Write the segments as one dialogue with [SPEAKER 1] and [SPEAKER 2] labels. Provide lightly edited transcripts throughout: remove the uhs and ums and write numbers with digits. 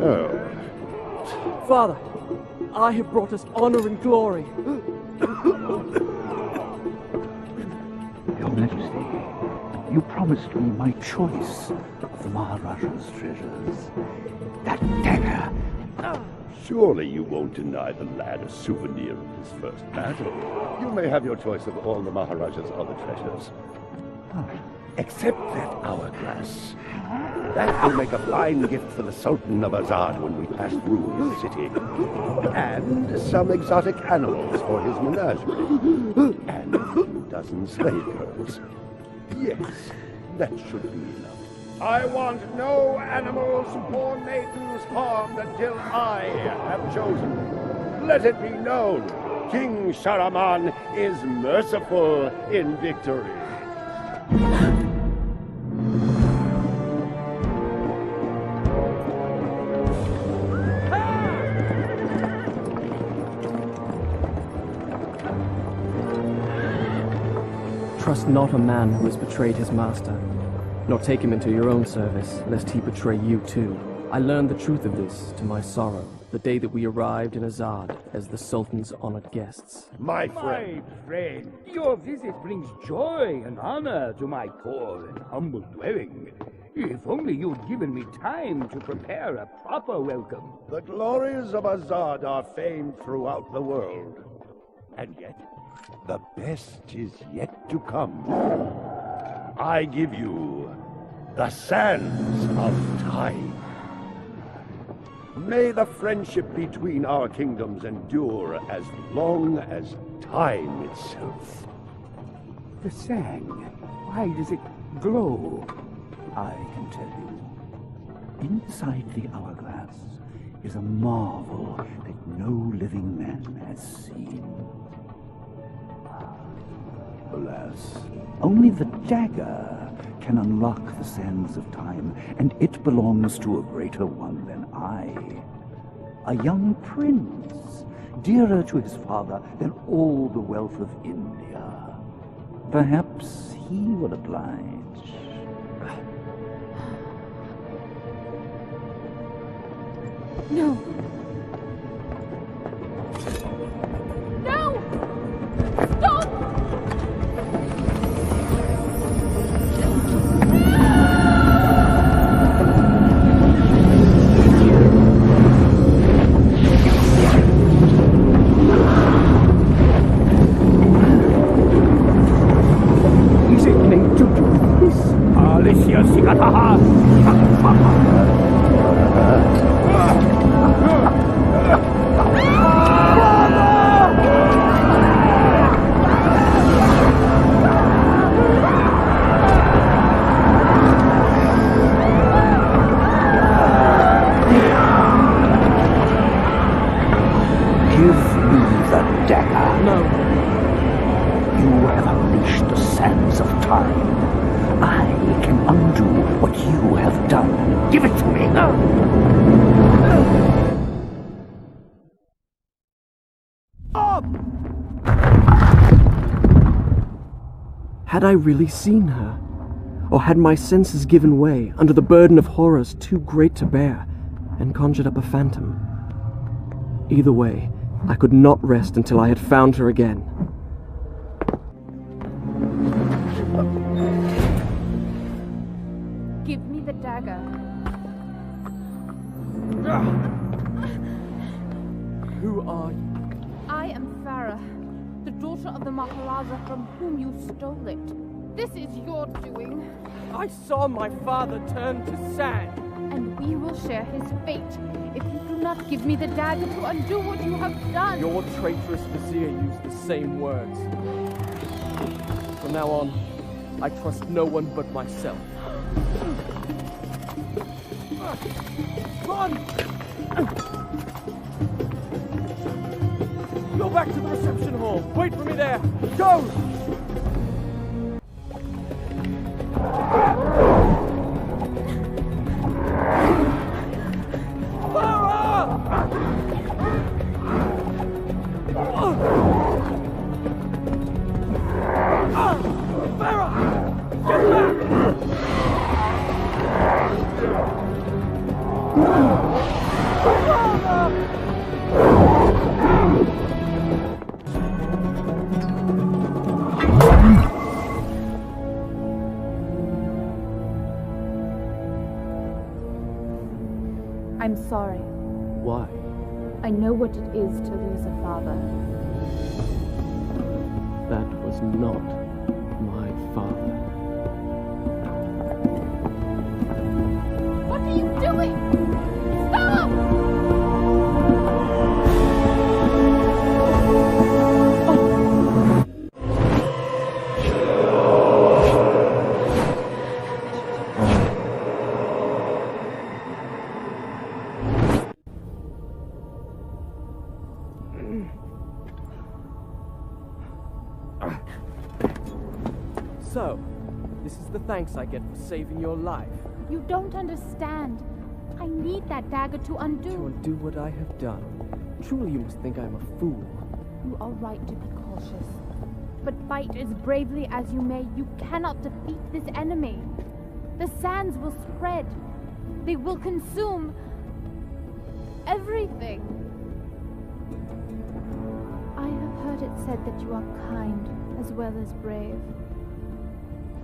[SPEAKER 1] Oh.
[SPEAKER 2] Father, I have brought us honor and glory.
[SPEAKER 3] Your Majesty, you promised me my choice of the Maharaja's treasures. That dagger.
[SPEAKER 1] Surely you won't deny the lad a souvenir of his first battle. You may have your choice of all the Maharaja's other treasures. Except that hourglass. That will make a fine gift for the Sultan of Azad when we pass through his city. And some exotic animals for his menagerie. And a few dozen slave girls. Yes, that should be enough. I want no animals or maidens harmed until I have chosen. Let it be known, King Shahraman is merciful in victory.
[SPEAKER 2] Trust not a man who has betrayed his master, nor take him into your own service, lest he betray you too. I learned the truth of this to my sorrow, the day that we arrived in Azad as the Sultan's honored guests.
[SPEAKER 1] My friend,
[SPEAKER 4] your visit brings joy and honor to my poor and humble dwelling. If only you'd given me time to prepare a proper welcome.
[SPEAKER 1] the glories of Azad are famed throughout the world. And yet, the best is yet to come. I give you the sands of time. May the friendship between our kingdoms endure as long as time itself.
[SPEAKER 4] The sand, why does it glow?
[SPEAKER 3] I can tell you. Inside the hourglass is a marvel that no living man has seen. Alas, only the dagger can unlock the sands of time, and it belongs to a greater one than I. A young prince, dearer to his father than all the wealth of India. Perhaps he will oblige.
[SPEAKER 5] No. No! Stop!
[SPEAKER 4] Is it meant to do this? Alicia Sigataha!
[SPEAKER 3] Sands of time. I can undo what you have done. Give it to me.
[SPEAKER 2] Had I really seen her? Or had my senses given way under the burden of horrors too great to bear, and conjured up a phantom? Either way, I could not rest until I had found her again.
[SPEAKER 5] Give me the dagger.
[SPEAKER 2] Who are you?
[SPEAKER 5] I am Farah, the daughter of the Maharaja from whom you stole it. This is your doing.
[SPEAKER 2] I saw my father turn to sand.
[SPEAKER 5] And we will share his fate if you do not give me the dagger to undo what you have done.
[SPEAKER 2] Your traitorous Vizier used the same words. From now on, I trust no one but myself. Run! Go back to the reception hall. Wait for me there. Go!
[SPEAKER 5] I'm sorry.
[SPEAKER 2] Why?
[SPEAKER 5] I know what it is to lose a father.
[SPEAKER 2] That was not my father.
[SPEAKER 5] What are you doing? Stop!
[SPEAKER 2] So, this is the thanks I get for saving your life.
[SPEAKER 5] You don't understand. I need that dagger to undo.
[SPEAKER 2] To undo what I have done. Truly you must think I am a fool.
[SPEAKER 5] You are right to be cautious. But fight as bravely as you may, you cannot defeat this enemy. The sands will spread. They will consume everything. I have heard it said that you are kind as well as brave.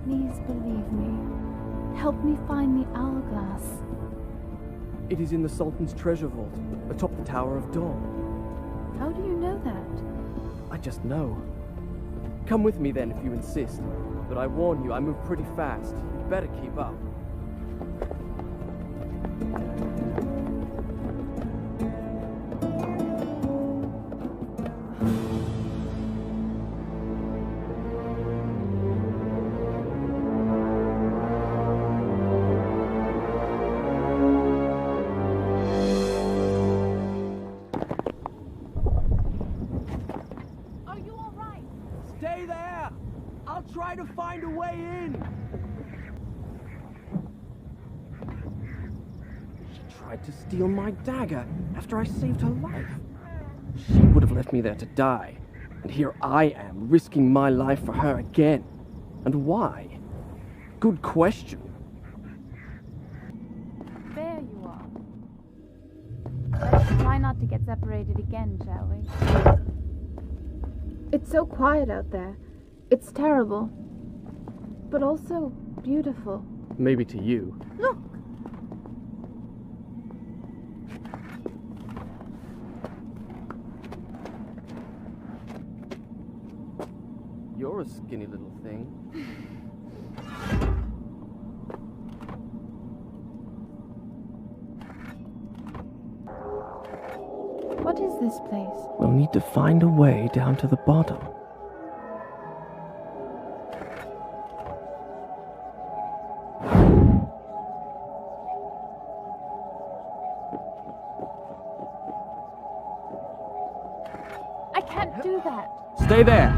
[SPEAKER 5] Please believe me. Help me find the hourglass.
[SPEAKER 2] It is in the Sultan's treasure vault, atop the Tower of Dawn.
[SPEAKER 5] How do you know that?
[SPEAKER 2] I just know. Come with me then if you insist. But I warn you, I move pretty fast. You'd better keep up. Stay there! I'll try to find a way in! She tried to steal my dagger after I saved her life. She would have left me there to die. And here I am, risking my life for her again. And why? Good question.
[SPEAKER 5] There you are. Let's try not to get separated again, shall we? It's so quiet out there. It's terrible. But also beautiful.
[SPEAKER 2] Maybe to you.
[SPEAKER 5] Look!
[SPEAKER 2] You're a skinny little thing.
[SPEAKER 5] What is this place?
[SPEAKER 2] We'll need to find a way down to the bottom.
[SPEAKER 5] I can't do that.
[SPEAKER 2] Stay there!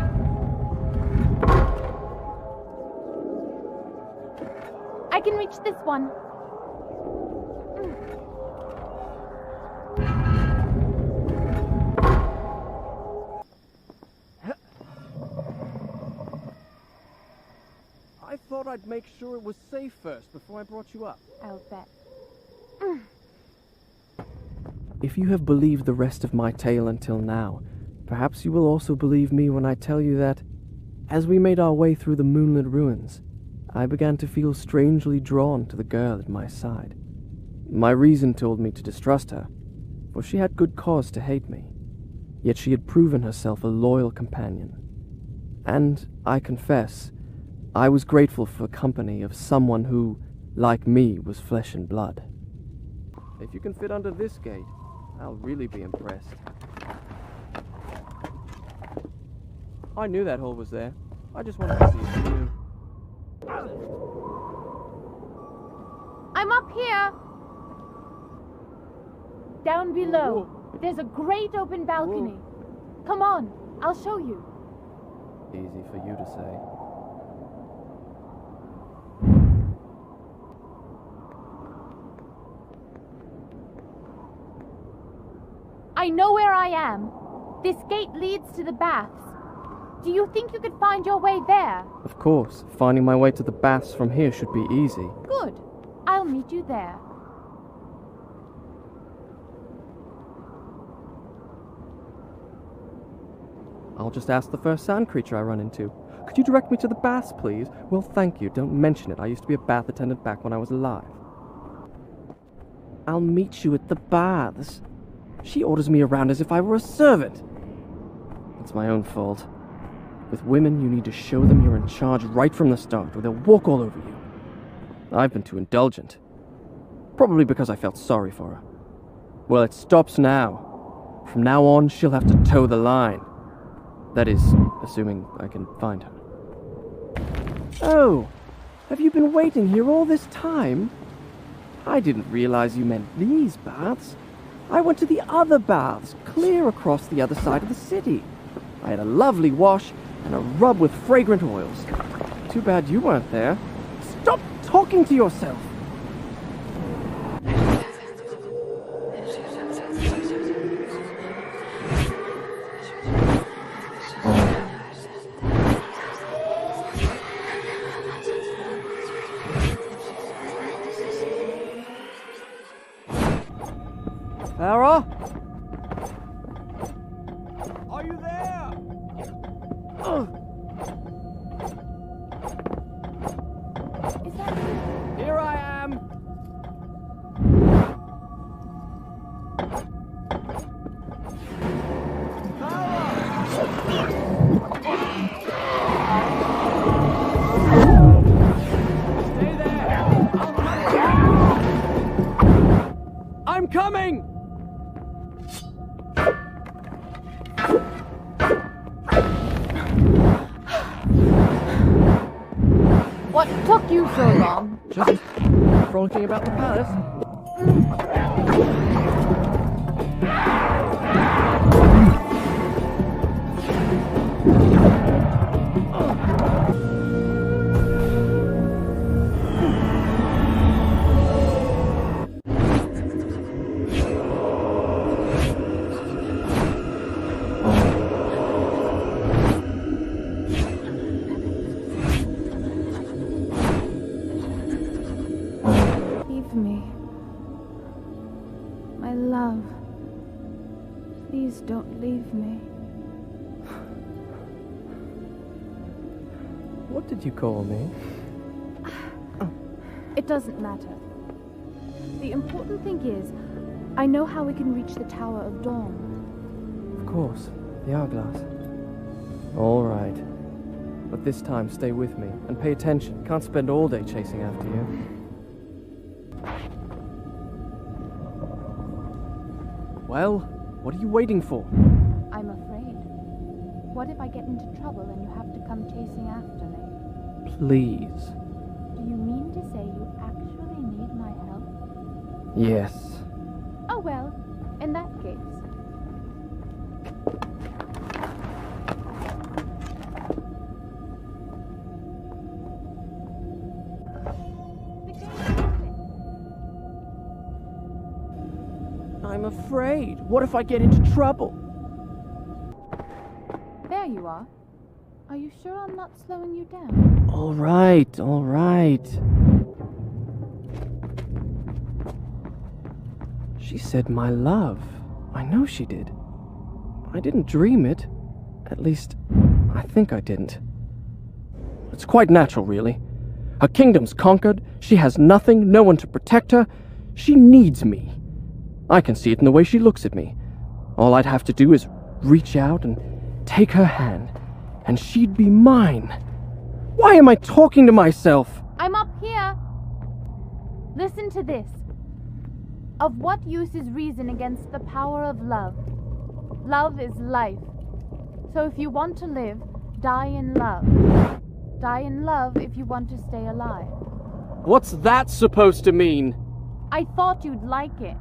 [SPEAKER 5] I can reach this one.
[SPEAKER 2] I thought I'd make sure it was safe first before I brought you up.
[SPEAKER 5] I'll bet.
[SPEAKER 2] If you have believed the rest of my tale until now, perhaps you will also believe me when I tell you that, as we made our way through the moonlit ruins, I began to feel strangely drawn to the girl at my side. My reason told me to distrust her, for she had good cause to hate me. Yet she had proven herself a loyal companion. And, I confess, I was grateful for the company of someone who, like me, was flesh and blood. If you can fit under this gate, I'll really be impressed. I knew that hole was there. I just wanted to see if you knew.
[SPEAKER 5] I'm up here! Down below. There's a great open balcony. Come on, I'll show you.
[SPEAKER 2] Easy for you to say.
[SPEAKER 5] I know where I am. This gate leads to the baths. Do you think you could find your way there?
[SPEAKER 2] Of course, finding my way to the baths from here should be easy.
[SPEAKER 5] Good. I'll meet you there.
[SPEAKER 2] I'll just ask the first sand creature I run into. Could you direct me to the baths, please? Well, thank you. Don't mention it. I used to be a bath attendant back when I was alive. I'll meet you at the baths. She orders me around as if I were a servant. It's my own fault. With women, you need to show them you're in charge right from the start, or they'll walk all over you. I've been too indulgent. Probably because I felt sorry for her. Well, it stops now. From now on, she'll have to toe the line. That is, assuming I can find her. Oh, have you been waiting here all this time? I didn't realize you meant these baths. I went to the other baths, clear across the other side of the city. I had a lovely wash and a rub with fragrant oils. Too bad you weren't there. Stop talking to yourself! Farah? Are you there?
[SPEAKER 5] Is that you?
[SPEAKER 2] Here I am. Stay there. I'm coming.
[SPEAKER 5] What took you so long?
[SPEAKER 2] Just frolicking about the palace.
[SPEAKER 5] Leave me. My love. Please don't leave me.
[SPEAKER 2] What did you call me?
[SPEAKER 5] It doesn't matter. The important thing is, I know how we can reach the Tower of Dawn.
[SPEAKER 2] Of course, the hourglass. All right. But this time, stay with me and pay attention. Can't spend all day chasing after you. Well, what are you waiting for?
[SPEAKER 5] I'm afraid. What if I get into trouble and you have to come chasing after me?
[SPEAKER 2] Please.
[SPEAKER 5] Do you mean to say you actually need my help?
[SPEAKER 2] Yes.
[SPEAKER 5] Oh well, in that case.
[SPEAKER 2] I'm afraid. What if I get into trouble?
[SPEAKER 5] There you are. Are you sure I'm not slowing you down?
[SPEAKER 2] All right, all right. She said my love. I know she did. I didn't dream it. At least, I think I didn't. It's quite natural, really. Her kingdom's conquered. She has nothing, no one to protect her. She needs me. I can see it in the way she looks at me. All I'd have to do is reach out and take her hand, and she'd be mine. Why am I talking to myself?
[SPEAKER 5] I'm up here. Listen to this. Of what use is reason against the power of love? Love is life. So if you want to live, die in love. Die in love if you want to stay alive.
[SPEAKER 2] What's that supposed to mean?
[SPEAKER 5] I thought you'd like it.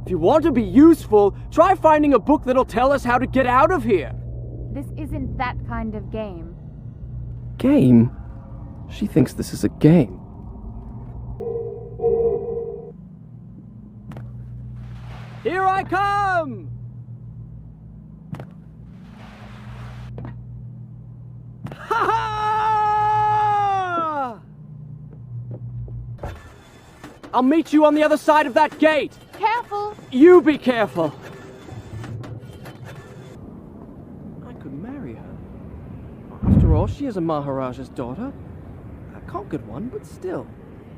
[SPEAKER 2] If you want to be useful, try finding a book that'll tell us how to get out of here.
[SPEAKER 5] This isn't that kind of game.
[SPEAKER 2] Game? She thinks this is a game. Here I come! Ha ha! I'll meet you on the other side of that gate.
[SPEAKER 5] Careful!
[SPEAKER 2] You be careful. I could marry her. After all, she is a Maharaja's daughter. A conquered one, but still.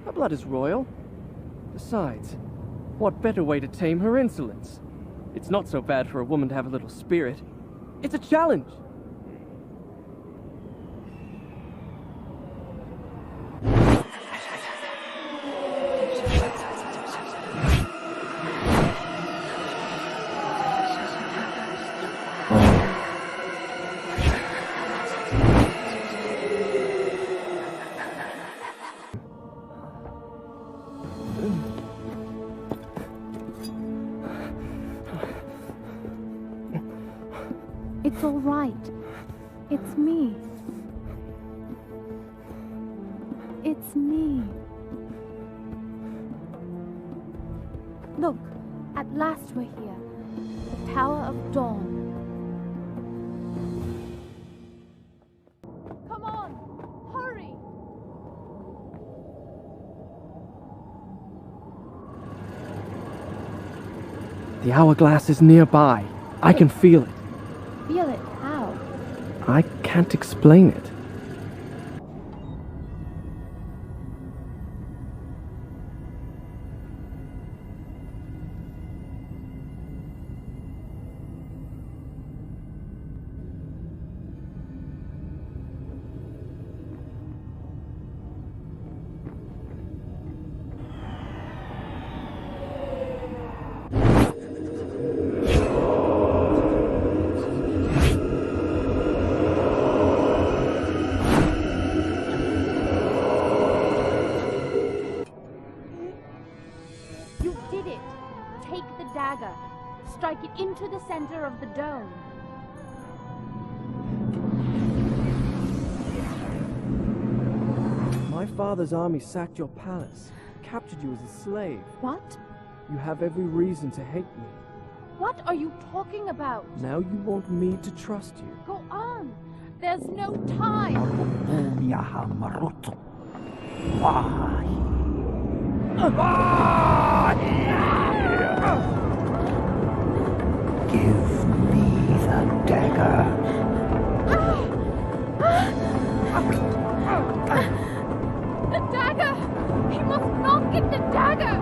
[SPEAKER 2] Her blood is royal. Besides, What better way to tame her insolence? It's not so bad for a woman to have a little spirit. It's a challenge!
[SPEAKER 5] It's all right. It's me. It's me. Look, at last we're here. The Tower of Dawn. Come on! Hurry!
[SPEAKER 2] The hourglass is nearby. I can feel it.
[SPEAKER 5] Feel it? How?
[SPEAKER 2] I can't explain it.
[SPEAKER 5] Dagger. Strike it into the center of the dome.
[SPEAKER 2] My father's army sacked your palace, captured you as a slave.
[SPEAKER 5] What?
[SPEAKER 2] You have every reason to hate me.
[SPEAKER 5] What are you talking about?
[SPEAKER 2] Now you want me to trust you.
[SPEAKER 5] Go on. There's no time.
[SPEAKER 3] Give me the dagger.
[SPEAKER 5] The dagger! He must not get the dagger!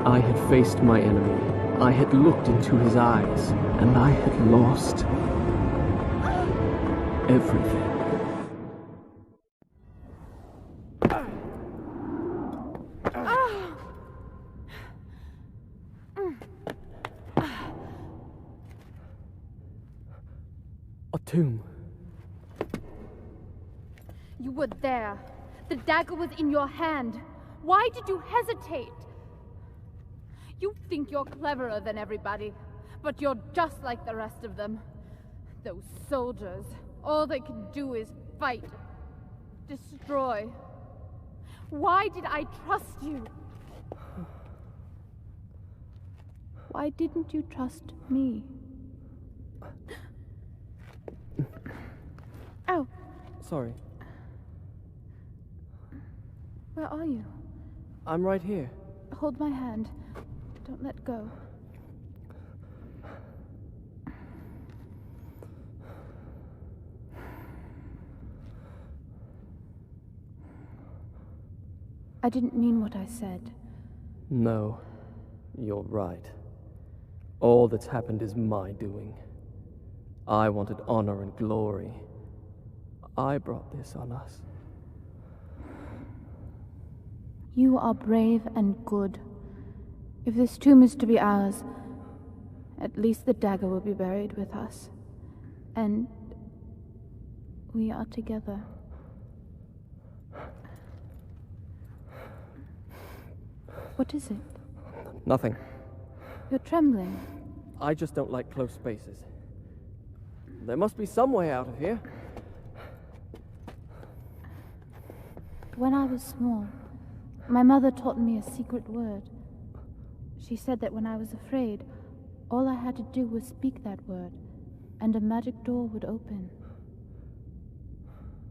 [SPEAKER 2] I had faced my enemy. I had looked into his eyes, and I had lost everything. A tomb.
[SPEAKER 5] You were there. The dagger was in your hand. Why did you hesitate? You think you're cleverer than everybody, but you're just like the rest of them. Those soldiers, all they can do is fight, destroy. Why did I trust you? Why didn't you trust me? Ow!
[SPEAKER 2] Sorry.
[SPEAKER 5] Where are you?
[SPEAKER 2] I'm right here.
[SPEAKER 5] Hold my hand. Don't let go. I didn't mean what I said.
[SPEAKER 2] No, you're right. All that's happened is my doing. I wanted honor and glory. I brought this on us.
[SPEAKER 5] You are brave and good. If this tomb is to be ours, at least the dagger will be buried with us. And we are together. What is it?
[SPEAKER 2] Nothing.
[SPEAKER 5] You're trembling.
[SPEAKER 2] I just don't like close spaces. There must be some way out of here.
[SPEAKER 5] When I was small, my mother taught me a secret word. She said that when I was afraid, all I had to do was speak that word, and a magic door would open.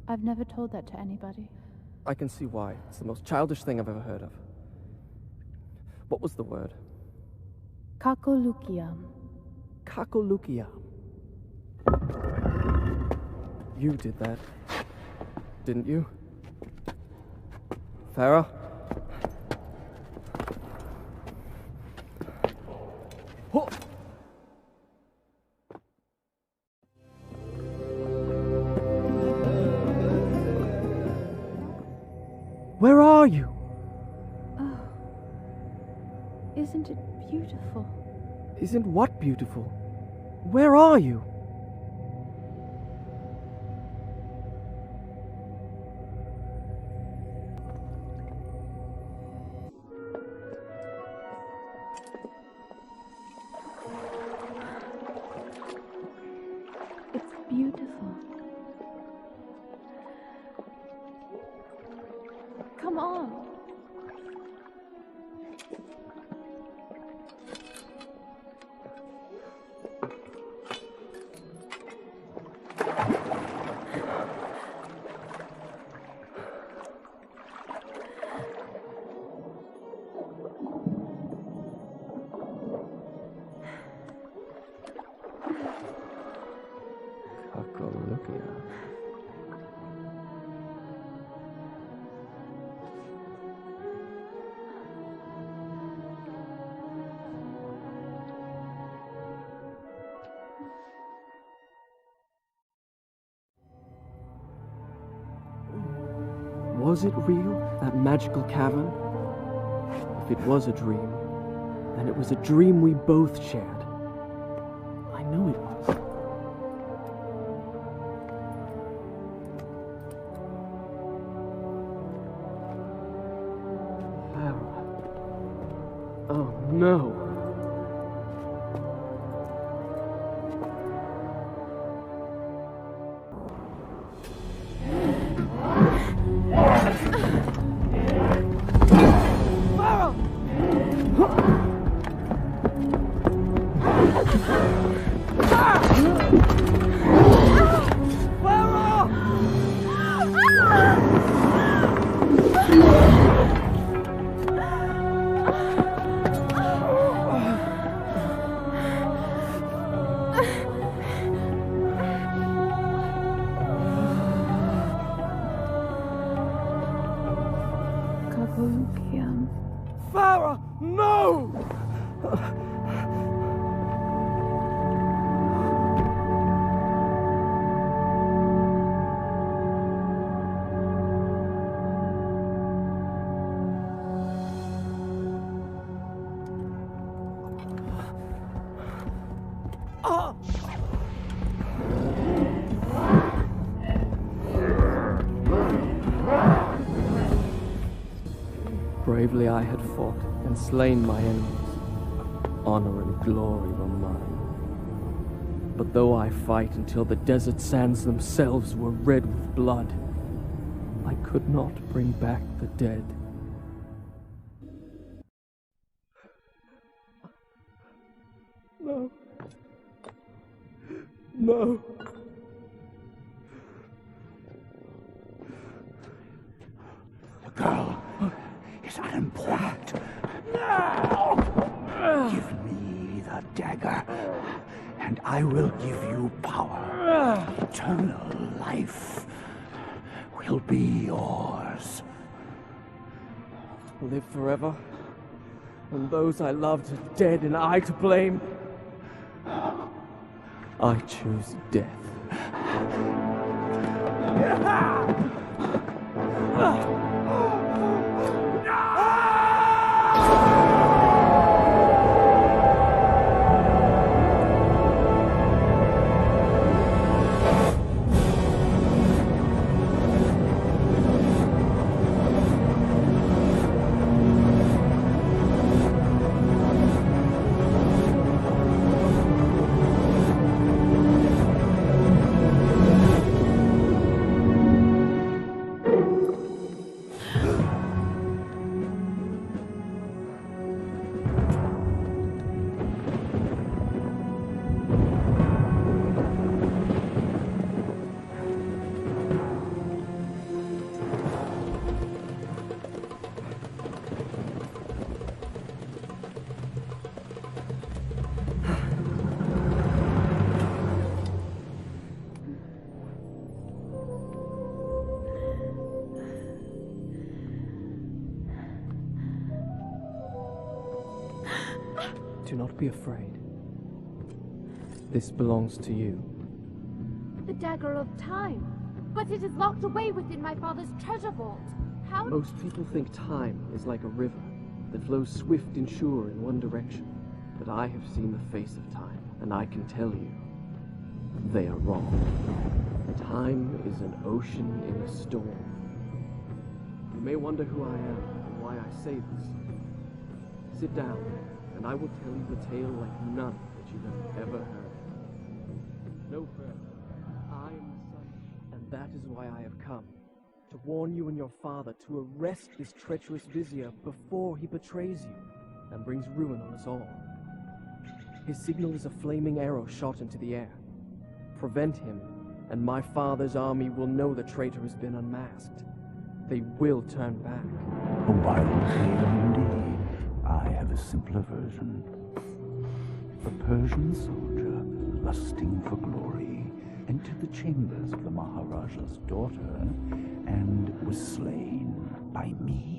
[SPEAKER 5] I've never told that to anybody.
[SPEAKER 2] I can see why. It's the most childish thing I've ever heard of. What was the word?
[SPEAKER 5] Kakolukiyam.
[SPEAKER 2] Kakolukiyam. You did that, didn't you? Farah? Oh. Where are you?
[SPEAKER 5] Oh, isn't it beautiful?
[SPEAKER 2] Isn't what beautiful? Where are you?
[SPEAKER 5] It's beautiful. Come on.
[SPEAKER 2] Kakolukiyam. Was it real, that magical cavern? If it was a dream, then it was a dream we both shared. I know it was. Farah. Oh no.
[SPEAKER 5] Kakolukiyam.
[SPEAKER 2] Farah, no! Bravely I had fought and slain my enemies. Honor and glory were mine. But though I fight until the desert sands themselves were red with blood, I could not bring back the dead. No. No.
[SPEAKER 3] The girl is unimportant. Give me the dagger, and I will give you power. Eternal life will be yours.
[SPEAKER 2] Live forever, and those I loved are dead and I to blame. I choose death. Do not be afraid. This belongs to you.
[SPEAKER 5] The Dagger of Time. But it is locked away within my father's treasure vault. How?
[SPEAKER 2] Most people think time is like a river that flows swift and sure in one direction. But I have seen the face of time, and I can tell you, they are wrong. Time is an ocean in a storm. You may wonder who I am and why I say this. Sit down, and I will tell you a tale like none that you have ever heard. No further. I am the sun, and that is why I have come. To warn you and your father to arrest this treacherous Vizier before he betrays you and brings ruin on us all. His signal is a flaming arrow shot into the air. Prevent him, and my father's army will know the traitor has been unmasked. They will turn back.
[SPEAKER 3] A wild tale indeed. I have a simpler version. A Persian soldier, lusting for glory, entered the chambers of the Maharaja's daughter and was slain by me.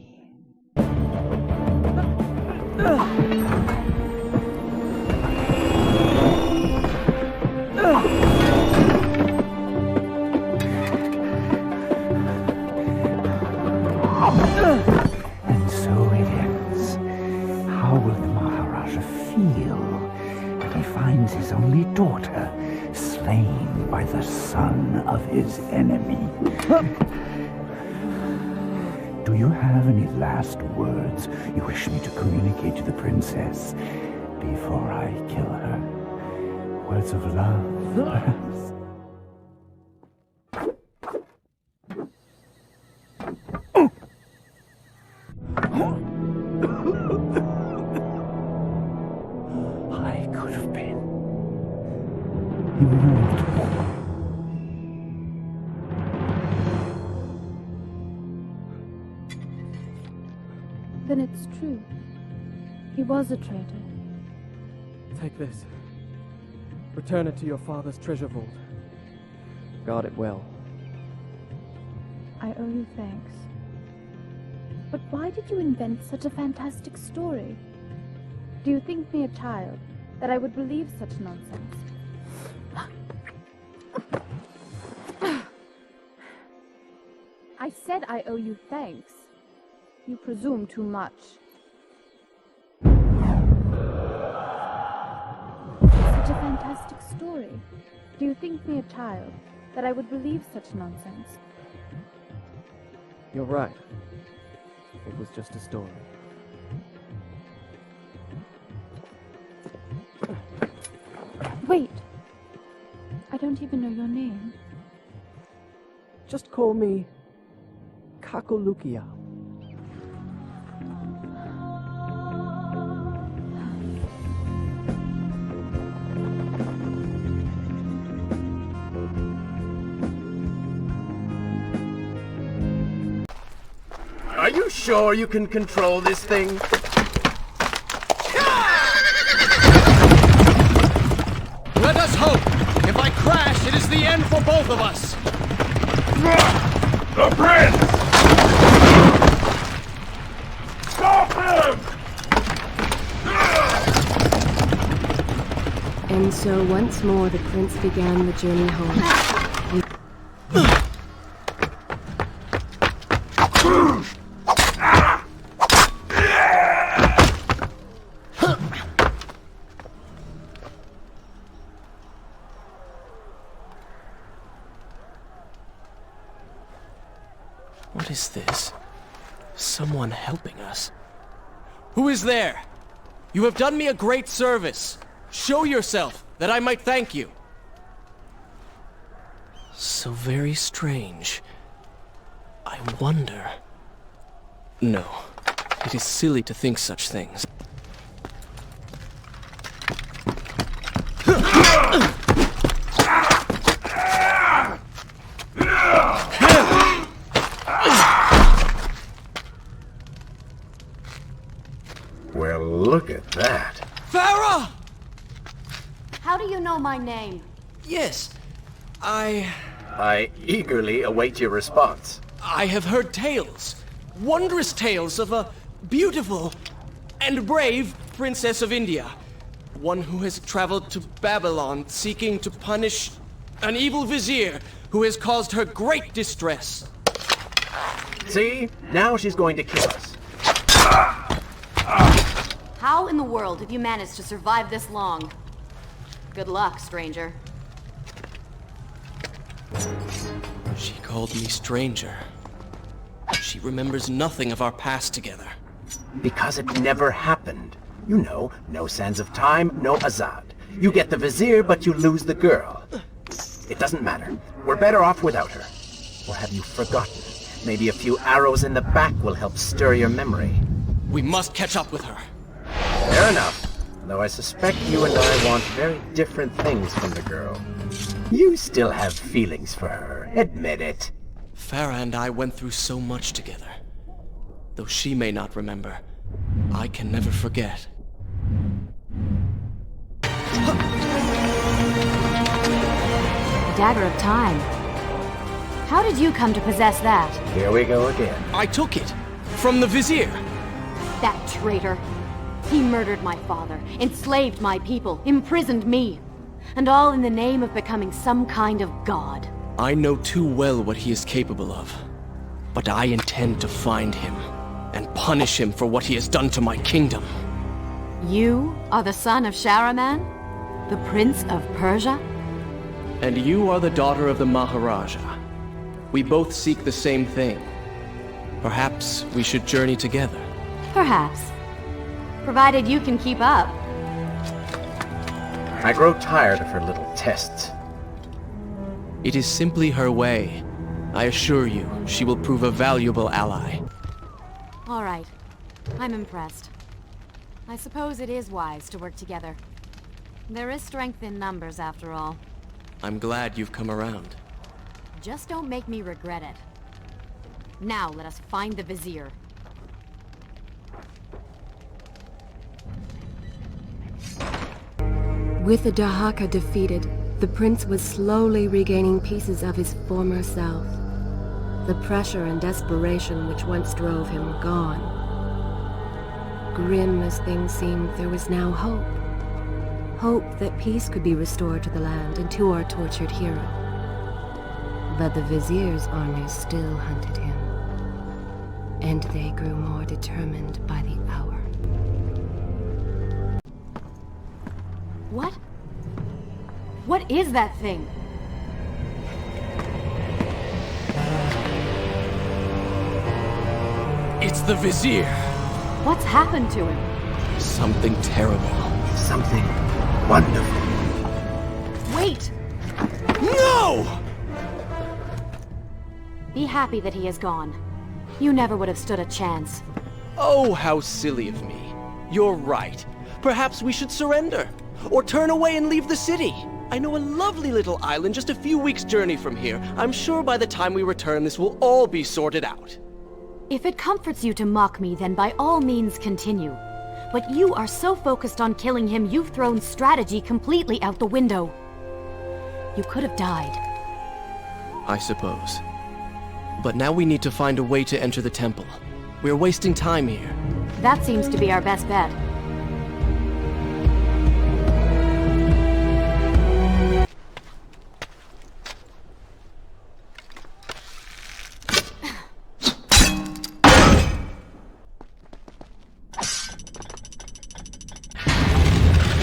[SPEAKER 3] And so it ends. How will the Maharaja feel when he finds his only daughter slain by the son of his enemy? Do you have any last words you wish me to communicate to the princess before I kill her? Words of love, perhaps? I could have been immortal.
[SPEAKER 5] Then it's true. He was a traitor.
[SPEAKER 2] Take this. Return it to your father's treasure vault. Guard it well.
[SPEAKER 5] I owe you thanks. But why did you invent such a fantastic story? Do you think me a child, that I would believe such nonsense? I said I owe you thanks. You presume too much. Such a fantastic story. Do you think me a child, that I would believe such nonsense?
[SPEAKER 2] You're right. It was just a story.
[SPEAKER 5] Wait! I don't even know your name.
[SPEAKER 2] Just call me Kakolukiyam.
[SPEAKER 6] Are you sure you can control this thing? Let us hope! If I crash, it is the end for both of us!
[SPEAKER 1] The prince! Stop him!
[SPEAKER 7] And so once more the prince began the journey home.
[SPEAKER 6] What is this? Someone helping us. Who is there? You have done me a great service. Show yourself, that I might thank you. So very strange. I wonder... No, it is silly to think such things.
[SPEAKER 8] Well, look at that.
[SPEAKER 6] Farah!
[SPEAKER 7] How do you know my name?
[SPEAKER 6] Yes, I
[SPEAKER 8] eagerly await your response.
[SPEAKER 6] have heard tales. Wondrous tales of a beautiful and brave princess of India. One who has traveled to Babylon seeking to punish an evil vizier who has caused her great distress.
[SPEAKER 8] See? Now she's going to kill us.
[SPEAKER 9] How in the world have you managed to survive this long? Good luck, stranger.
[SPEAKER 6] She called me stranger. She remembers nothing of our past together.
[SPEAKER 8] Because it never happened. You know, no sands of time, no Azad. You get the Vizier, but you lose the girl. It doesn't matter. We're better off without her. Or have you forgotten? Maybe a few arrows in the back will help stir your memory.
[SPEAKER 6] We must catch up with her.
[SPEAKER 8] Fair enough. Though I suspect you and I want very different things from the girl. You still have feelings for her. Admit it.
[SPEAKER 6] Farah and I went through so much together. Though she may not remember, I can never forget.
[SPEAKER 9] The Dagger of Time. How did you come to possess that?
[SPEAKER 8] Here we go again.
[SPEAKER 6] I took it from the Vizier.
[SPEAKER 9] That traitor. He murdered my father, enslaved my people, imprisoned me. And all in the name of becoming some kind of god.
[SPEAKER 6] I know too well what he is capable of. But I intend to find him and punish him for what he has done to my kingdom.
[SPEAKER 9] You are the son of Shahraman? The Prince of Persia?
[SPEAKER 6] And you are the daughter of the Maharaja. We both seek the same thing. Perhaps we should journey together.
[SPEAKER 9] Perhaps. Provided you can keep up.
[SPEAKER 8] I grow tired of her little tests.
[SPEAKER 6] It is simply her way. I assure you, she will prove a valuable ally.
[SPEAKER 9] All right. I'm impressed. I suppose it is wise to work together. There is strength in numbers, after all.
[SPEAKER 6] I'm glad you've come around.
[SPEAKER 9] Just don't make me regret it. Now let us find the Vizier.
[SPEAKER 7] With the Dahaka defeated, the prince was slowly regaining pieces of his former self. The pressure and desperation which once drove him gone. Grim as things seemed, there was now hope. Hope that peace could be restored to the land and to our tortured hero. But the Vizier's armies still hunted him. And they grew more determined by the hour.
[SPEAKER 9] What? What is that thing?
[SPEAKER 6] It's the Vizier!
[SPEAKER 9] What's happened to him?
[SPEAKER 6] Something terrible.
[SPEAKER 8] Something wonderful.
[SPEAKER 9] Wait!
[SPEAKER 6] No!
[SPEAKER 9] Be happy that he is gone. You never would have stood a chance.
[SPEAKER 6] Oh, how silly of me. You're right. Perhaps we should surrender. Or turn away and leave the city. I know a lovely little island just a few weeks' journey from here. I'm sure by the time we return, this will all be sorted out.
[SPEAKER 9] If it comforts you to mock me, then by all means continue. But you are so focused on killing him, you've thrown strategy completely out the window. You could have died.
[SPEAKER 6] I suppose. But now we need to find a way to enter the temple. We're wasting time here.
[SPEAKER 9] That seems to be our best bet.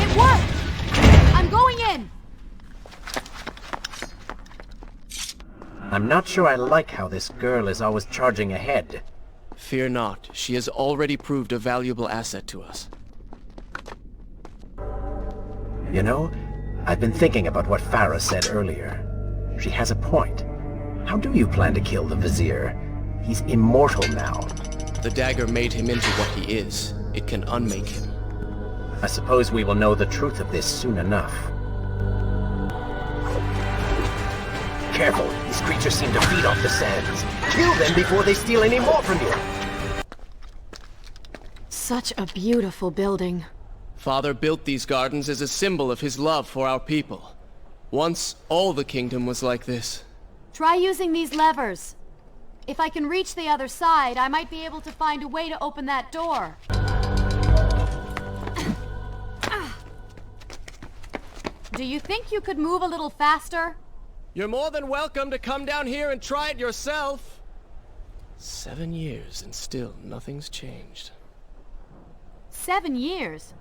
[SPEAKER 9] It worked! I'm going in!
[SPEAKER 8] I'm not sure I like how this girl is always charging ahead.
[SPEAKER 6] Fear not, she has already proved a valuable asset to us.
[SPEAKER 8] You know, I've been thinking about what Farah said earlier. She has a point. How do you plan to kill the Vizier? He's immortal now.
[SPEAKER 6] The dagger made him into what he is. It can unmake him.
[SPEAKER 8] I suppose we will know the truth of this soon enough. Careful, these creatures seem to feed off the sands. Kill them before they steal any more from you!
[SPEAKER 9] Such a beautiful building.
[SPEAKER 6] Father built these gardens as a symbol of his love for our people. Once, all the kingdom was like this.
[SPEAKER 9] Try using these levers. If I can reach the other side, I might be able to find a way to open that door. Do you think you could move a little faster?
[SPEAKER 6] You're more than welcome to come down here and try it yourself. 7 years and still nothing's changed.
[SPEAKER 9] 7 years?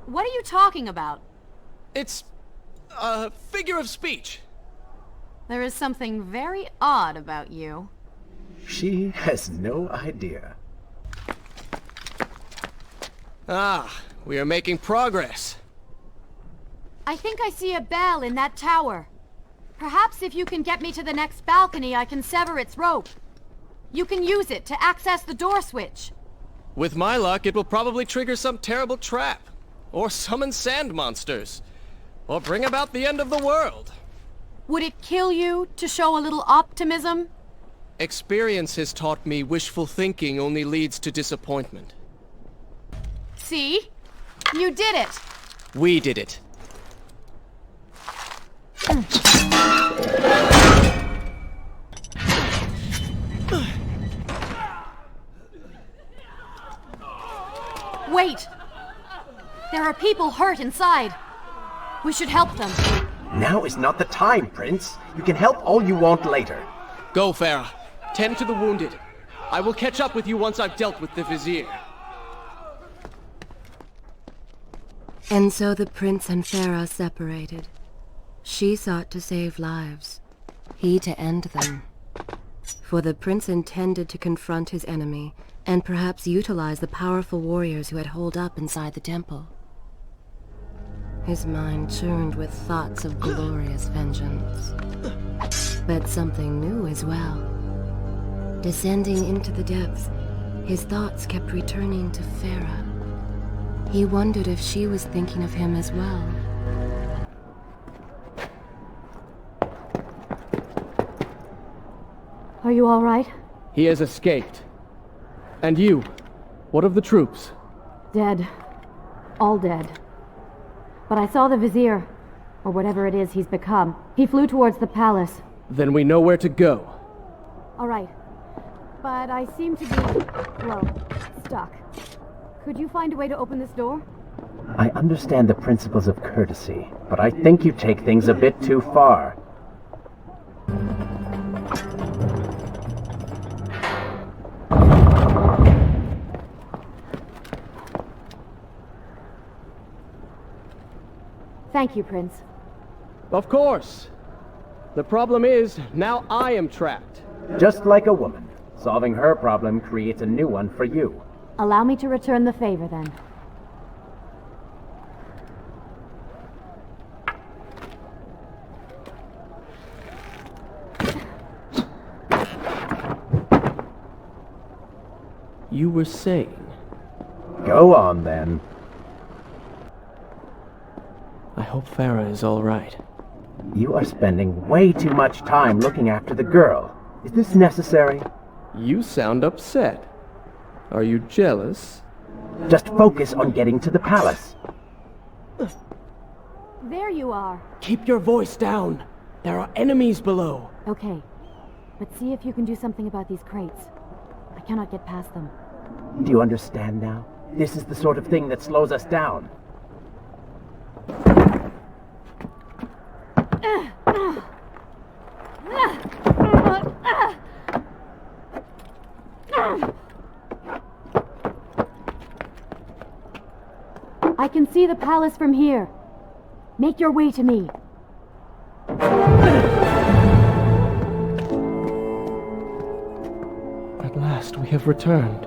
[SPEAKER 9] What are you talking about?
[SPEAKER 6] It's a figure of speech.
[SPEAKER 9] There is something very odd about you.
[SPEAKER 8] She has no idea.
[SPEAKER 6] Ah, we are making progress.
[SPEAKER 9] I think I see a bell in that tower. Perhaps if you can get me to the next balcony, I can sever its rope. You can use it to access the door switch.
[SPEAKER 6] With my luck, it will probably trigger some terrible trap. Or summon sand monsters. Or bring about the end of the world.
[SPEAKER 9] Would it kill you to show a little optimism?
[SPEAKER 6] Experience has taught me wishful thinking only leads to disappointment.
[SPEAKER 9] See? You did it!
[SPEAKER 6] We did it.
[SPEAKER 9] Wait! There are people hurt inside. We should help them.
[SPEAKER 8] Now is not the time, Prince. You can help all you want later.
[SPEAKER 6] Go, Farah. Tend to the wounded. I will catch up with you once I've dealt with the Vizier.
[SPEAKER 7] And so the prince and Farah separated. She sought to save lives, he to end them. For the prince intended to confront his enemy, and perhaps utilize the powerful warriors who had holed up inside the temple. His mind churned with thoughts of glorious vengeance. But something new as well. Descending into the depths, his thoughts kept returning to Farah. He wondered if she was thinking of him as well.
[SPEAKER 9] Are you all right?
[SPEAKER 2] He has escaped. And you? What of the troops?
[SPEAKER 9] Dead. All dead. But I saw the Vizier, or whatever it is he's become. He flew towards the palace.
[SPEAKER 2] Then we know where to go.
[SPEAKER 9] All right. But I seem to be, well, stuck. Could you find a way to open this door?
[SPEAKER 8] I understand the principles of courtesy, but I think you take things a bit too far.
[SPEAKER 9] Thank you, Prince.
[SPEAKER 2] Of course. The problem is, now I am trapped.
[SPEAKER 8] Just like a woman. Solving her problem creates a new one for you.
[SPEAKER 9] Allow me to return the favor, then.
[SPEAKER 2] You were saying?
[SPEAKER 8] Go on, then.
[SPEAKER 2] I hope Farah is all right.
[SPEAKER 8] You are spending way too much time looking after the girl. Is this necessary?
[SPEAKER 2] You sound upset. Are you jealous?
[SPEAKER 8] Just focus on getting to the palace.
[SPEAKER 9] There you are.
[SPEAKER 2] Keep your voice down. There are enemies below.
[SPEAKER 9] Okay. But see if you can do something about these crates. I cannot get past them.
[SPEAKER 8] Do you understand now? This is the sort of thing that slows us down.
[SPEAKER 9] I can see the palace from here. Make your way to me.
[SPEAKER 2] At last, we have returned.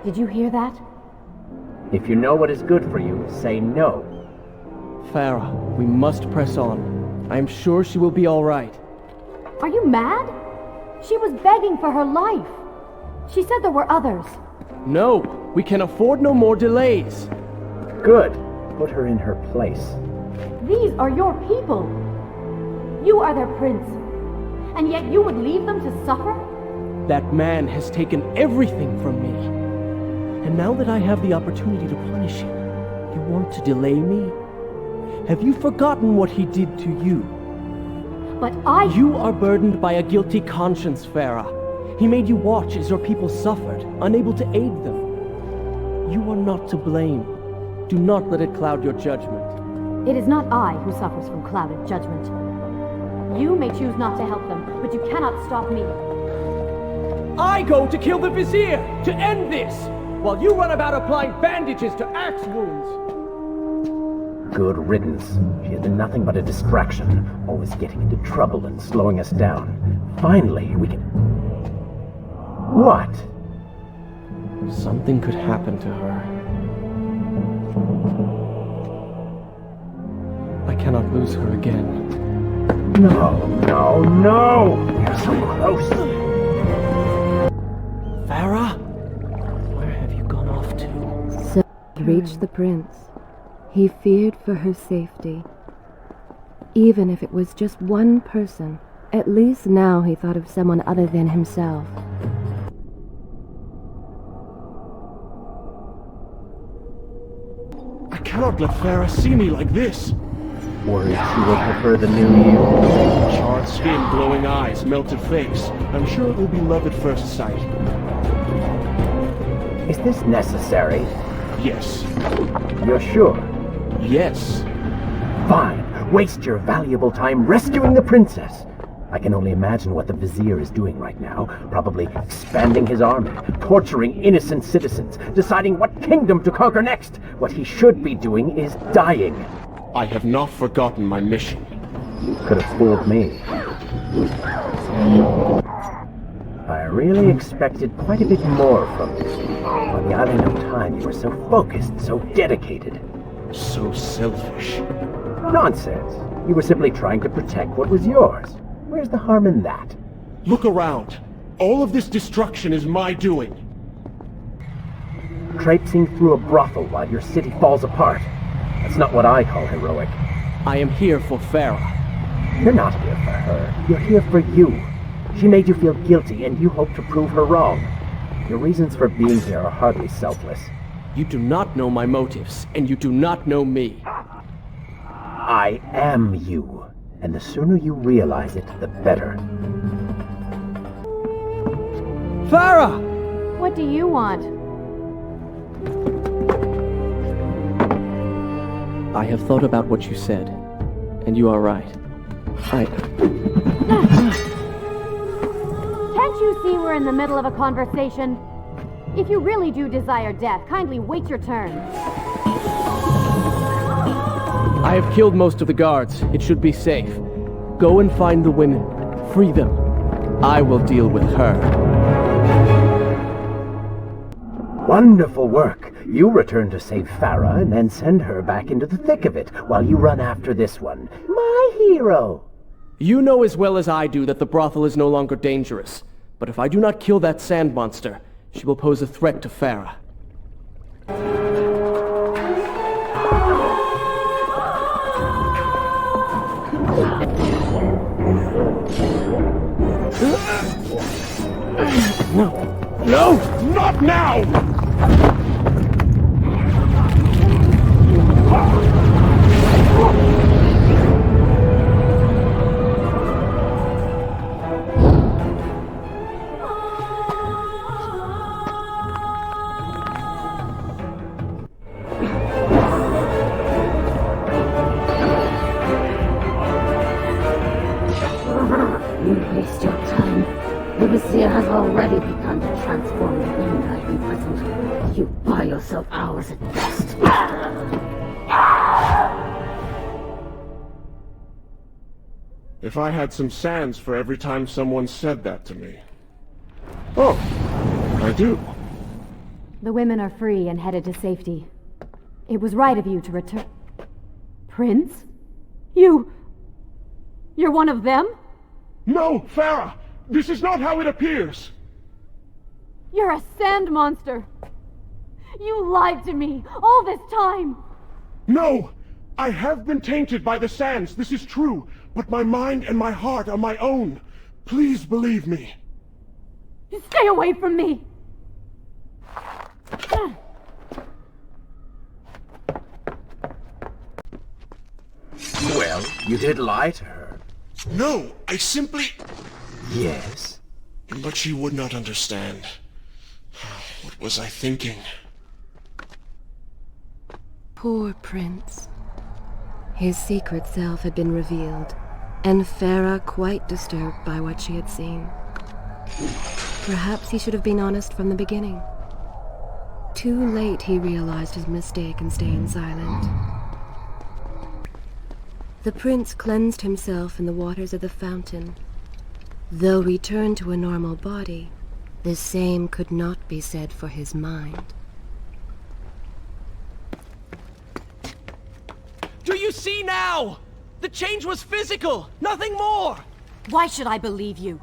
[SPEAKER 9] Did you hear that?
[SPEAKER 8] If you know what is good for you, say no.
[SPEAKER 2] Farah, we must press on. I am sure she will be all right.
[SPEAKER 9] Are you mad? She was begging for her life. She said there were others.
[SPEAKER 2] No, we can afford no more delays.
[SPEAKER 8] Good. Put her in her place.
[SPEAKER 9] These are your people. You are their prince. And yet you would leave them to suffer?
[SPEAKER 2] That man has taken everything from me. And now that I have the opportunity to punish him, you want to delay me? Have you forgotten what he did to you?
[SPEAKER 9] But
[SPEAKER 2] You are burdened by a guilty conscience, Farah. He made you watch as your people suffered, unable to aid them. You are not to blame. Do not let it cloud your judgment.
[SPEAKER 9] It is not I who suffers from clouded judgment. You may choose not to help them, but you cannot stop me.
[SPEAKER 2] I go to kill the Vizier, to end this, while you run about applying bandages to axe wounds.
[SPEAKER 8] Good riddance. She has been nothing but a distraction, always getting into trouble and slowing us down. Finally, we can... What?
[SPEAKER 2] Something could happen to her. I cannot lose her again.
[SPEAKER 8] No, no, no! You're so close!
[SPEAKER 2] Farah? Where have you gone off to?
[SPEAKER 7] So he reached the prince. He feared for her safety. Even if it was just one person, at least now he thought of someone other than himself.
[SPEAKER 10] I cannot let Farah see me like this.
[SPEAKER 8] Worried she will prefer the new you.
[SPEAKER 10] Charred skin, glowing eyes, melted face. I'm sure it will be love at first sight.
[SPEAKER 8] Is this necessary?
[SPEAKER 10] Yes.
[SPEAKER 8] You're sure?
[SPEAKER 10] Yes.
[SPEAKER 8] Fine. Waste your valuable time rescuing the princess. I can only imagine what the Vizier is doing right now. Probably expanding his army, torturing innocent citizens, deciding what kingdom to conquer next. What he should be doing is dying.
[SPEAKER 10] I have not forgotten my mission.
[SPEAKER 8] You could have fooled me. I really expected quite a bit more from you. On the island of time, you were so focused, so dedicated.
[SPEAKER 10] So selfish.
[SPEAKER 8] Nonsense. You were simply trying to protect what was yours. Where's the harm in that?
[SPEAKER 10] Look around. All of this destruction is my doing.
[SPEAKER 8] Traipsing through a brothel while your city falls apart. That's not what I call heroic.
[SPEAKER 2] I am here for Farah.
[SPEAKER 8] You're not here for her. You're here for you. She made you feel guilty, and you hope to prove her wrong. Your reasons for being here are hardly selfless.
[SPEAKER 2] You do not know my motives, and you do not know me.
[SPEAKER 8] I am you, and the sooner you realize it, the better.
[SPEAKER 2] Farah!
[SPEAKER 5] What do you want?
[SPEAKER 2] I have thought about what you said, and you are right.
[SPEAKER 9] Can't you see we're in the middle of a conversation? If you really do desire death, kindly wait your turn.
[SPEAKER 2] I have killed most of the guards. It should be safe. Go and find the women. Free them. I will deal with her.
[SPEAKER 8] Wonderful work. You return to save Farah and then send her back into the thick of it while you run after this one. My hero!
[SPEAKER 2] You know as well as I do that the brothel is no longer dangerous. But if I do not kill that sand monster, she will pose a threat to Farah.
[SPEAKER 10] No! No! Not now!
[SPEAKER 11] You waste your time. The Vizier has already begun to transform the women I've imprisoned. You buy yourself hours at best.
[SPEAKER 10] If I had some sands for every time someone said that to me. Oh, I do.
[SPEAKER 9] The women are free and headed to safety. It was right of you to return... Prince? You're one of them?
[SPEAKER 10] No, Farah! This is not how it appears!
[SPEAKER 5] You're a sand monster! You lied to me all this time!
[SPEAKER 10] No! I have been tainted by the sands, this is true, but my mind and my heart are my own. Please believe me.
[SPEAKER 5] Stay away from me!
[SPEAKER 8] Well, you did lie to her.
[SPEAKER 10] No, I simply...
[SPEAKER 8] Yes?
[SPEAKER 10] But she would not understand. What was I thinking?
[SPEAKER 7] Poor prince. His secret self had been revealed, and Farah quite disturbed by what she had seen. Perhaps he should have been honest from the beginning. Too late he realized his mistake in staying silent. The prince cleansed himself in the waters of the fountain. Though returned to a normal body, the same could not be said for his mind.
[SPEAKER 6] Do you see now? The change was physical, nothing more!
[SPEAKER 9] Why should I believe you?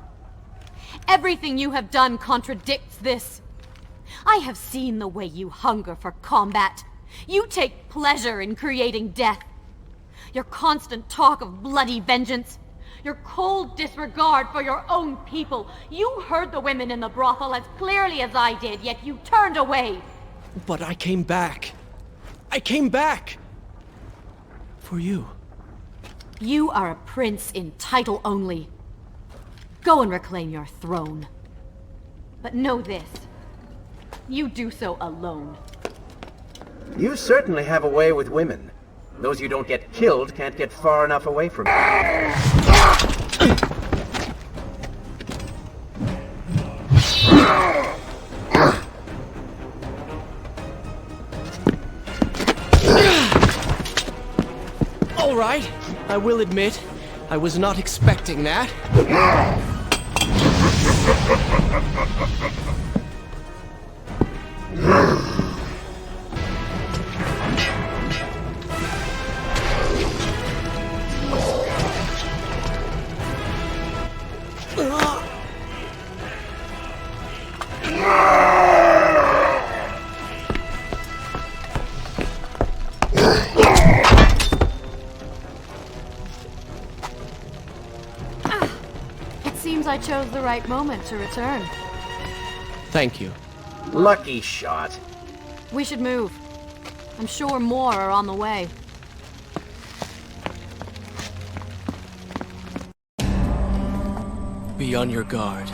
[SPEAKER 9] Everything you have done contradicts this. I have seen the way you hunger for combat. You take pleasure in creating death. Your constant talk of bloody vengeance. Your cold disregard for your own people. You heard the women in the brothel as clearly as I did, yet you turned away.
[SPEAKER 6] But I came back. I came back! For you.
[SPEAKER 9] You are a prince in title only. Go and reclaim your throne. But know this. You do so alone.
[SPEAKER 8] You certainly have a way with women. Those who don't get killed can't get far enough away from you.
[SPEAKER 6] All right, I will admit, I was not expecting that.
[SPEAKER 9] I chose the right moment to return.
[SPEAKER 6] Thank you.
[SPEAKER 8] Lucky shot.
[SPEAKER 9] We should move. I'm sure more are on the way.
[SPEAKER 6] Be on your guard.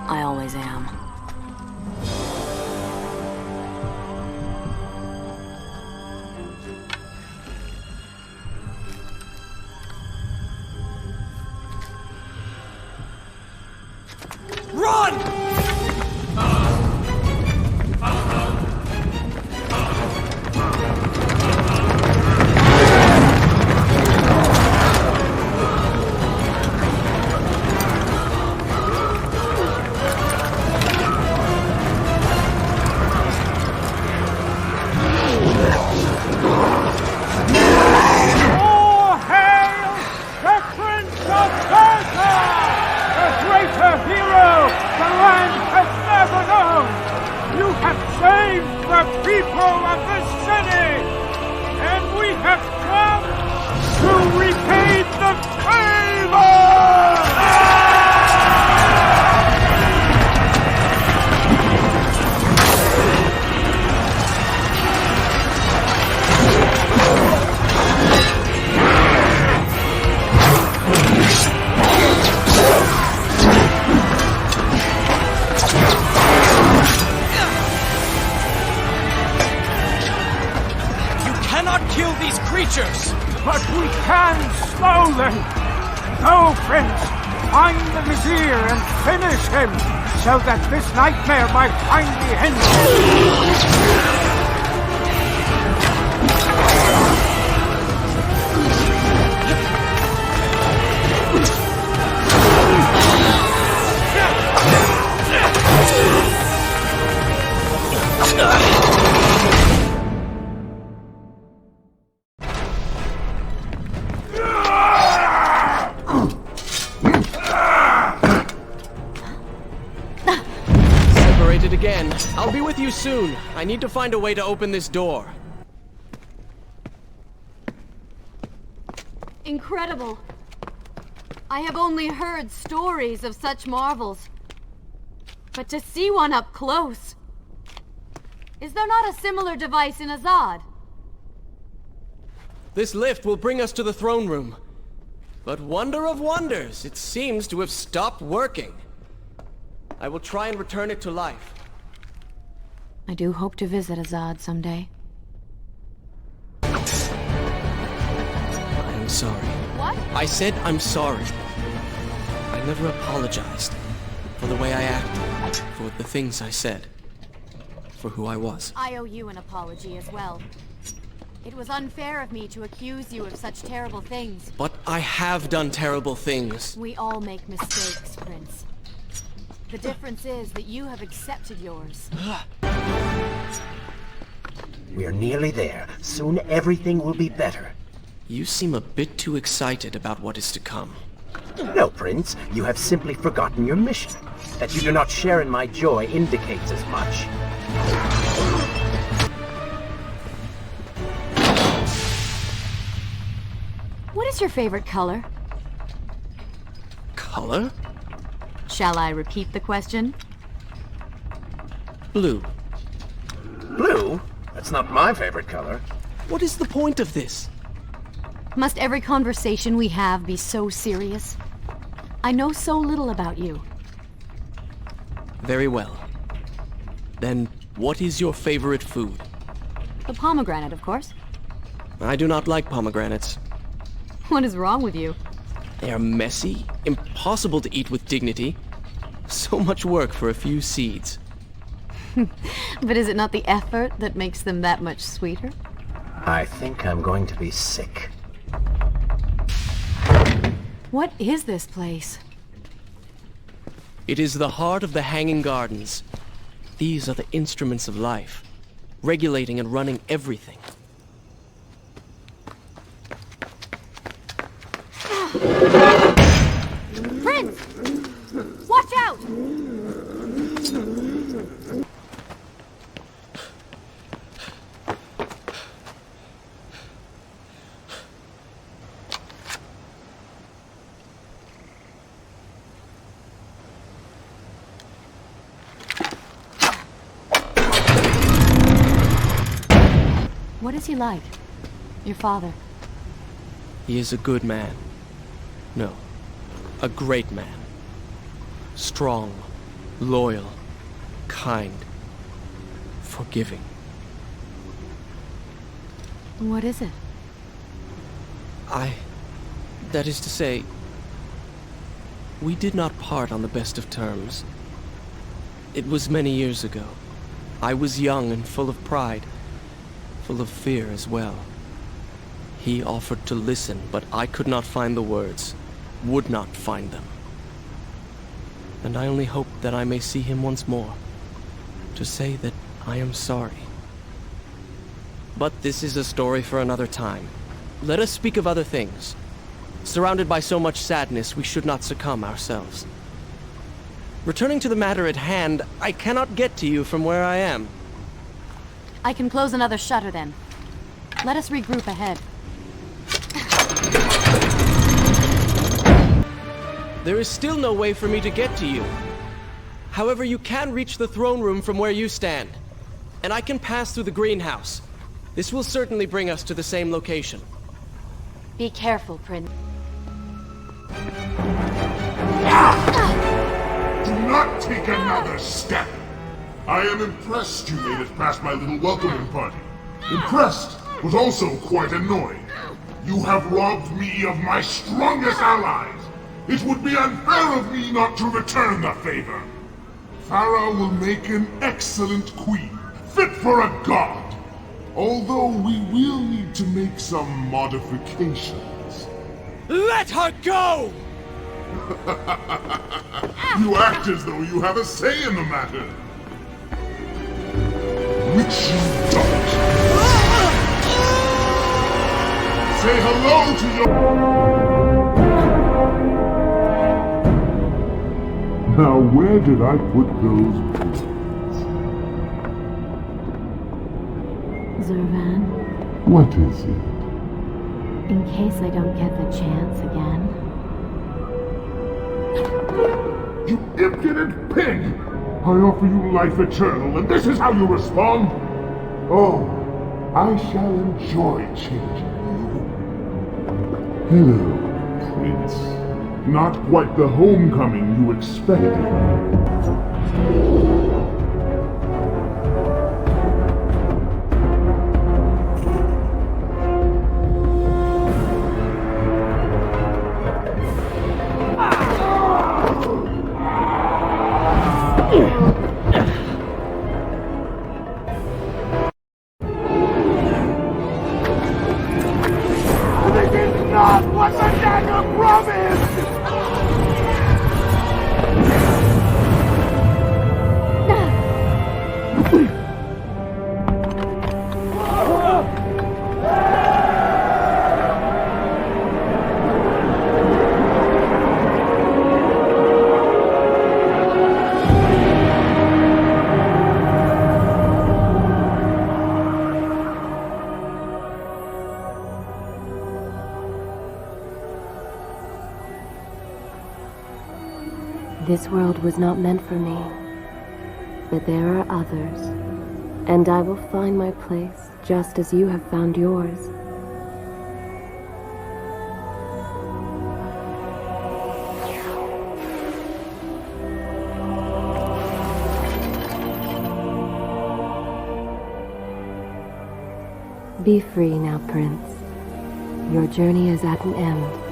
[SPEAKER 9] I always am.
[SPEAKER 4] But we can slow them. Go, Prince. Find the Vizier and finish him, so that this nightmare might finally end.
[SPEAKER 6] Again. I'll be with you soon. I need to find a way to open this door.
[SPEAKER 9] Incredible. I have only heard stories of such marvels. But to see one up close... Is there not a similar device in Azad?
[SPEAKER 6] This lift will bring us to the throne room. But wonder of wonders, it seems to have stopped working. I will try and return it to life.
[SPEAKER 9] I do hope to visit Azad someday.
[SPEAKER 6] I'm sorry.
[SPEAKER 9] What?
[SPEAKER 6] I said I'm sorry. I never apologized for the way I acted, for the things I said, for who I was.
[SPEAKER 9] I owe you an apology as well. It was unfair of me to accuse you of such terrible things.
[SPEAKER 6] But I have done terrible things.
[SPEAKER 9] We all make mistakes, Prince. The difference is that you have accepted yours.
[SPEAKER 8] We're nearly there. Soon everything will be better.
[SPEAKER 6] You seem a bit too excited about what is to come.
[SPEAKER 8] No, Prince. You have simply forgotten your mission. That you do not share in my joy indicates as much.
[SPEAKER 9] What is your favorite color?
[SPEAKER 6] Color?
[SPEAKER 9] Shall I repeat the question?
[SPEAKER 6] Blue.
[SPEAKER 8] Blue? That's not my favorite color.
[SPEAKER 6] What is the point of this?
[SPEAKER 9] Must every conversation we have be so serious? I know so little about you.
[SPEAKER 6] Very well. Then, what is your favorite food?
[SPEAKER 9] The pomegranate, of course.
[SPEAKER 6] I do not like pomegranates.
[SPEAKER 9] What is wrong with you?
[SPEAKER 6] They are messy, impossible to eat with dignity. So much work for a few seeds.
[SPEAKER 9] But is it not the effort that makes them that much sweeter?
[SPEAKER 8] I think I'm going to be sick.
[SPEAKER 9] What is this place?
[SPEAKER 6] It is the heart of the Hanging Gardens. These are the instruments of life, regulating and running everything.
[SPEAKER 9] Prince! Watch out! What is he like? Your father?
[SPEAKER 6] He is a good man. No, a great man. Strong, loyal, kind, forgiving.
[SPEAKER 9] What is it?
[SPEAKER 6] That is to say, we did not part on the best of terms. It was many years ago. I was young and full of pride, full of fear as well. He offered to listen, but I could not find the words, would not find them. And I only hope that I may see him once more, to say that I am sorry. But this is a story for another time. Let us speak of other things. Surrounded by so much sadness, we should not succumb ourselves. Returning to the matter at hand, I cannot get to you from where I am.
[SPEAKER 9] I can close another shutter then. Let us regroup ahead.
[SPEAKER 6] There is still no way for me to get to you. However, you can reach the throne room from where you stand. And I can pass through the greenhouse. This will certainly bring us to the same location.
[SPEAKER 9] Be careful, Prince.
[SPEAKER 10] Do not take another step. I am impressed you made it past my little welcoming party. Impressed, but also quite annoyed. You have robbed me of my strongest allies. It would be unfair of me not to return the favor. Farah will make an excellent queen, fit for a god. Although we will need to make some modifications.
[SPEAKER 6] Let her go!
[SPEAKER 10] You act as though you have a say in the matter. Which you don't. Say hello to your... Now where did I put those bullets?
[SPEAKER 11] Zurvan,
[SPEAKER 10] What is it?
[SPEAKER 11] in case I don't get the chance again.
[SPEAKER 10] You impudent pig! I offer you life eternal, and this is how you respond? Oh, I shall enjoy changing you. Hello, Prince. Not quite the homecoming you expected.
[SPEAKER 7] This world was not meant for me, but there are others, and I will find my place just as you have found yours. Be free now, Prince. Your journey is at an end.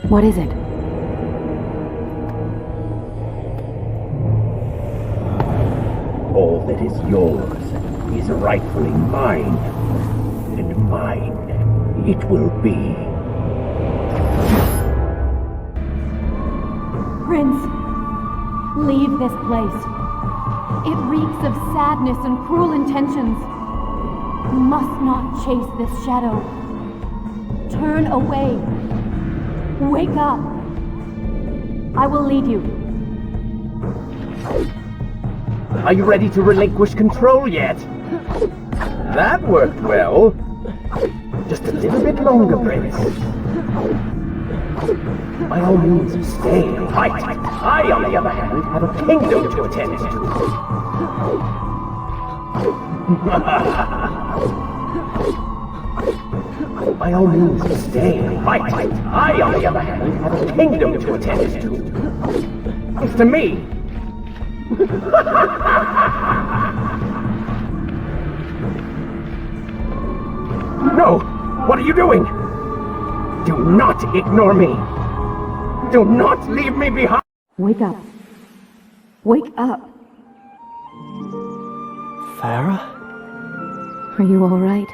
[SPEAKER 7] What is it?
[SPEAKER 8] All that is yours is rightfully mine, and mine it will be.
[SPEAKER 9] Prince, leave this place. It reeks of sadness and cruel intentions. You must not chase this shadow. Turn away. Wake up. I will lead you.
[SPEAKER 8] Are you ready to relinquish control yet? That worked well. Just a little bit longer, Prince. By all means, stay right. I, on the other hand, have a kingdom to attend to. By all means, stay right. I, on the other hand, have a kingdom to attend to. It's to me. No! What are you doing? Do not ignore me! Do not leave me behind!
[SPEAKER 9] Wake up. Wake up.
[SPEAKER 2] Farah?
[SPEAKER 7] Are you all right?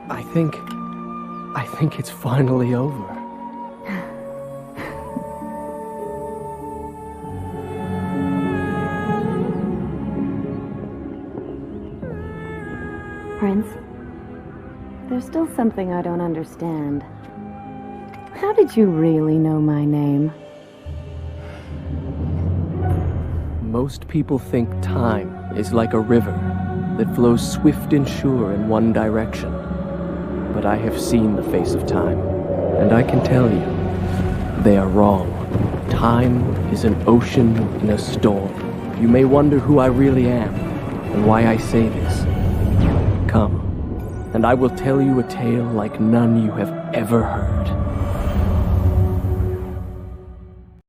[SPEAKER 2] I think it's finally over.
[SPEAKER 12] Prince, there's still something I don't understand. How did you really know my name?
[SPEAKER 2] Most people think time is like a river that flows swift and sure in one direction. But I have seen the face of time, and I can tell you, they are wrong. Time is an ocean in a storm. You may wonder who I really am, and why I say this. Come, and I will tell you a tale like none you have ever heard.